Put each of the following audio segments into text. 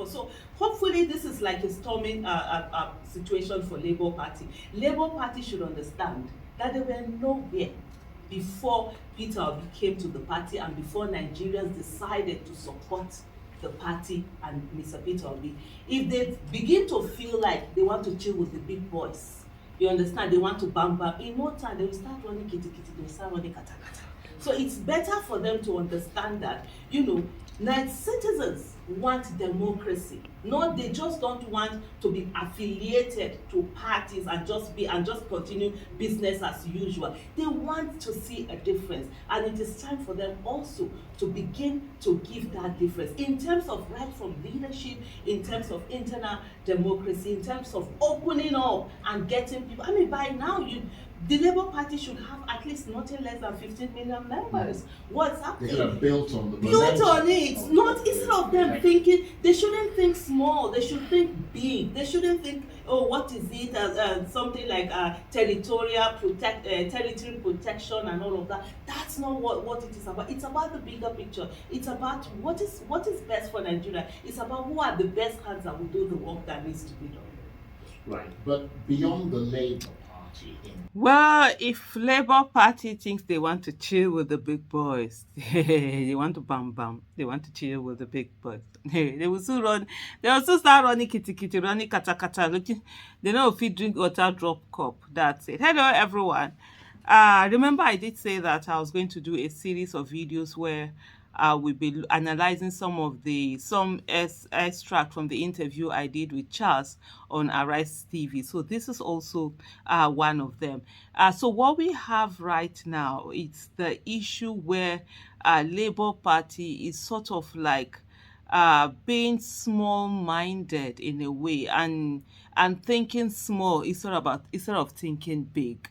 for. So hopefully this is like a storming situation for Labour Party. Labour Party should understand that they were nowhere before Peter Obi came to the party and before Nigerians decided to support the party and Mr. Peter Obi. If they begin to feel like they want to chill with the big boys, you understand, they want to bam bam, in no time they will start running kitikiti, they will start running kata kata. So it's better for them to understand that, citizens want democracy. No, they just don't want to be affiliated to parties and just continue business as usual. They want to see a difference, and it is time for them also to begin to give that difference in terms of right from leadership, in terms of internal democracy, in terms of opening up and getting people. I mean, by now the Labour Party should have at least nothing less than 15 million members. What's happening? They could have built on it. Not instead of them thinking, they shouldn't think small. They should think big. They shouldn't think, oh, what is it? Something like territory protection and all of that. That's not what it is about. It's about the bigger picture. It's about what is best for Nigeria. It's about who are the best hands that will do the work that needs to be done. Right, but beyond the Labour Party Well, if Labour Party thinks they want to chill with the big boys, they want to bam bam, they want to chill with the big boys. They will still start running kitikiti, running kata kata, looking. They know if you drink water, drop cup. That's it. Hello, everyone. Remember I did say that I was going to do a series of videos where we'll be analyzing some extract from the interview I did with Charles on Arise TV. So this is also one of them. So what we have right now, it's the issue where Labour Party is sort of like being small-minded in a way and thinking small instead of thinking big.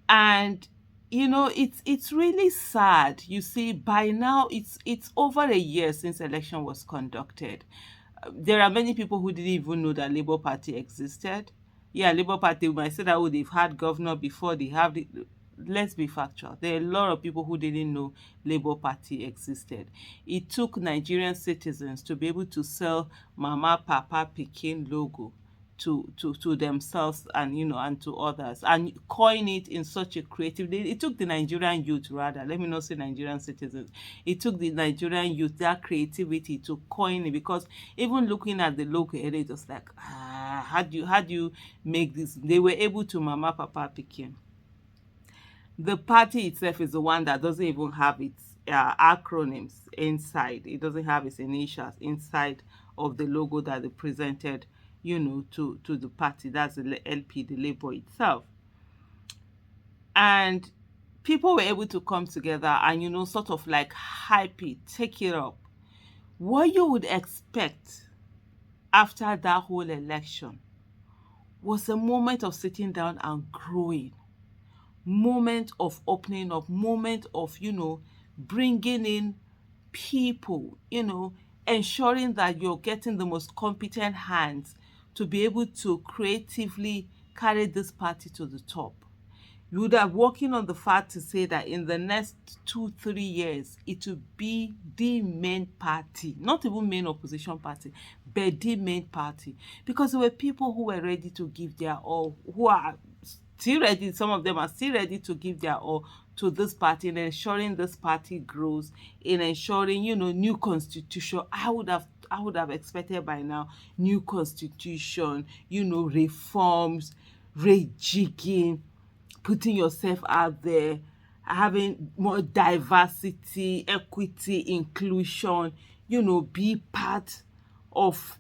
And it's really sad. You see, by now it's over a year since election was conducted. There are many people who didn't even know that Labour Party existed. Yeah, Labour Party might say that they've had governor before they have the. Let's be factual. There are a lot of people who didn't know Labour Party existed. It took Nigerian citizens to be able to sell Mama, Papa, Pikin logo to themselves and to others, and coin it in such a creative. It took the Nigerian youth, rather, let me not say Nigerian citizens. It took the Nigerian youth, that creativity, to coin it, because even looking at the logo, it was like, how do you make this? They were able to Mama, Papa, Pikin. The party itself is the one that doesn't even have its acronyms inside. It doesn't have its initials inside of the logo that they presented to the party. That's the LP, the Labour itself. And people were able to come together and sort of like hype it, take it up. What you would expect after that whole election was a moment of sitting down and growing, moment of opening up, moment of bringing in people, ensuring that you're getting the most competent hands to be able to creatively carry this party to the top. You would have working on the fact to say that in the next 2-3 years, it will be the main party, not even main opposition party, but the main party. Because there were people who were ready to give their all, who are still ready, some of them are still ready to give their all to this party, in ensuring this party grows, in ensuring, new constitution. I would have expected by now new constitution, reforms, rejigging, putting yourself out there, having more diversity, equity, inclusion, be part of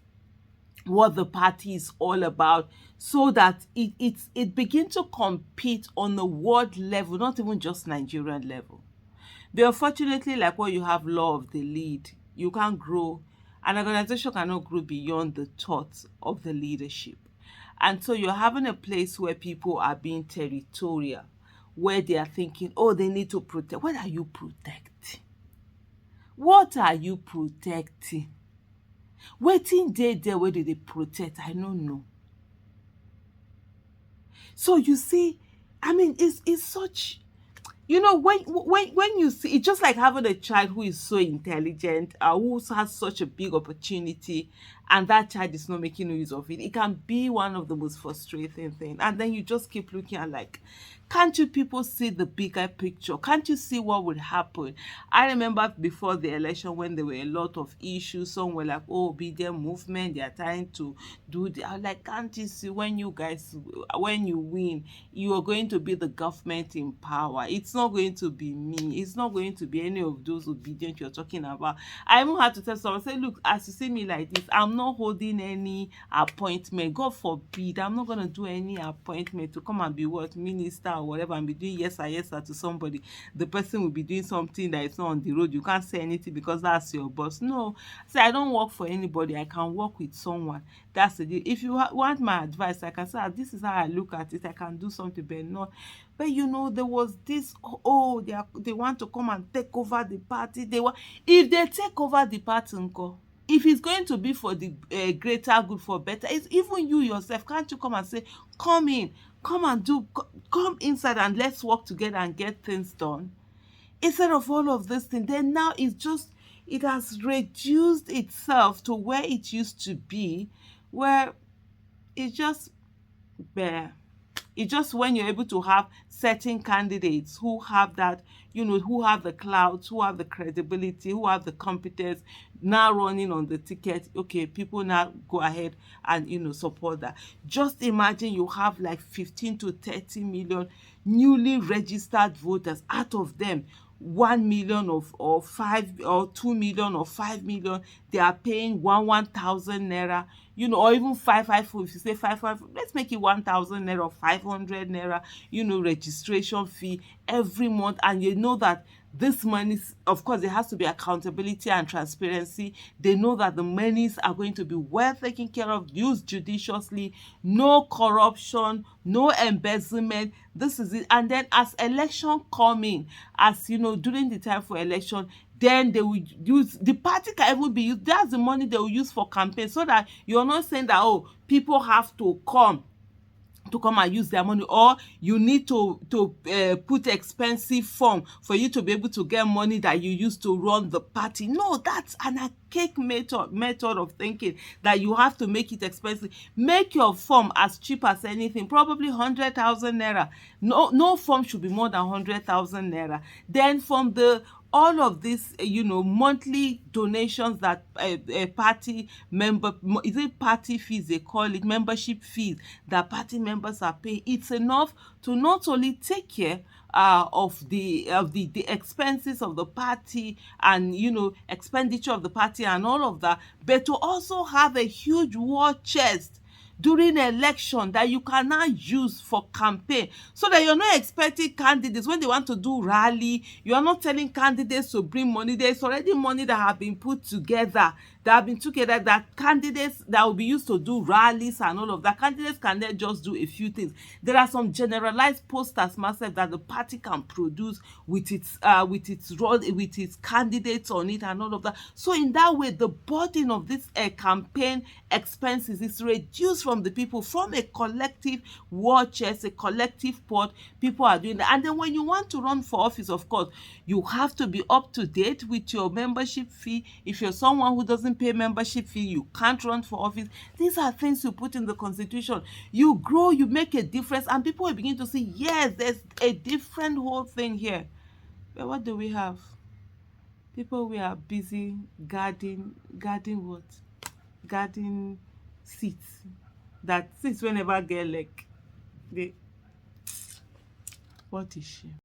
what the party is all about, so that it begins to compete on the world level, not even just Nigerian level. But unfortunately, like what you have law of the lead, you can't grow. An organization cannot grow beyond the thoughts of the leadership. And so you're having a place where people are being territorial, where they are thinking, oh, they need to protect. What are you protecting? What are you protecting? Waiting there, where do they protect? I don't know. So you see, I mean, it's such You know, when you see, it's just like having a child who is so intelligent, who has such a big opportunity, and that child is not making use of it. It can be one of the most frustrating things. And then you just keep looking at, like, can't you people see the bigger picture? Can't you see what would happen? I remember before the election when there were a lot of issues. Some were like, oh, obedient movement, they are trying to do the, I was like, can't you see, when you guys, when you win, you are going to be the government in power. It's not going to be me. It's not going to be any of those obedient you're talking about. I even had to tell someone, say, look, as you see me like this, I'm not holding any appointment. God forbid, I'm not going to do any appointment to come and be what, minister or whatever, and be doing yes sir to somebody. The person will be doing something that is not on the road. You can't say anything because that's your boss. No, say, I don't work for anybody. I can work with someone. That's the deal. If you want my advice, I can say, this is how I look at it. I can do something, but not. But you know, there was this, oh, they want to come and take over the party. If they take over the party, nko, if it's going to be for the greater good, for better, it's even you yourself. Can't you come and say, come in, come and come inside, and let's work together and get things done? Instead of all of this thing, then now it's just, it has reduced itself to where it used to be, where it's just bare. It's just when you're able to have certain candidates who have that, who have the clout, who have the credibility, who have the competence, now running on the ticket. Okay, people now go ahead and, support that. Just imagine you have like 15 to 30 million newly registered voters. Out of them, 1 million or 5 or 2 million or 5 million, they are paying 1,000 naira, or even 5, if you say 5, let's make it 1,000 naira or 500 naira, registration fee every month. And you know that this money, of course, there has to be accountability and transparency. They know that the monies are going to be well taken care of, used judiciously, no corruption, no embezzlement. This is it. And then as election coming, as during the time for election, then they will use, the party can even be used, that's the money they will use for campaign, so that you're not saying that, oh, people have to come and use their money, or you need to put expensive form for you to be able to get money that you use to run the party. No, that's an archaic method of thinking, that you have to make it expensive. Make your form as cheap as anything, probably 100,000 naira. No form should be more than 100,000 naira. Then from the all of these, monthly donations that a party member, is it party fees they call it, membership fees that party members are paying, it's enough to not only take care of the expenses of the party, and expenditure of the party and all of that, but to also have a huge war chest during election that you can now use for campaign, so that you're not expecting candidates when they want to do rally. You are not telling candidates to bring money. There's already money that have been put together, that candidates that will be used to do rallies and all of that. Candidates can then just do a few things. There are some generalized posters myself that the party can produce with its candidates on it and all of that. So in that way, the burden of this campaign expenses is reduced from the people, from a collective war chest, a collective pot. People are doing that. And then when you want to run for office, of course, you have to be up to date with your membership fee. If you're someone who doesn't pay membership fee, you can't run for office. These are things you put in the constitution. You grow, you make a difference, and people will begin to see, yes, there's a different whole thing here. But what do we have? People, we are busy guarding what? Guarding seats. That seats will never get like, what is she?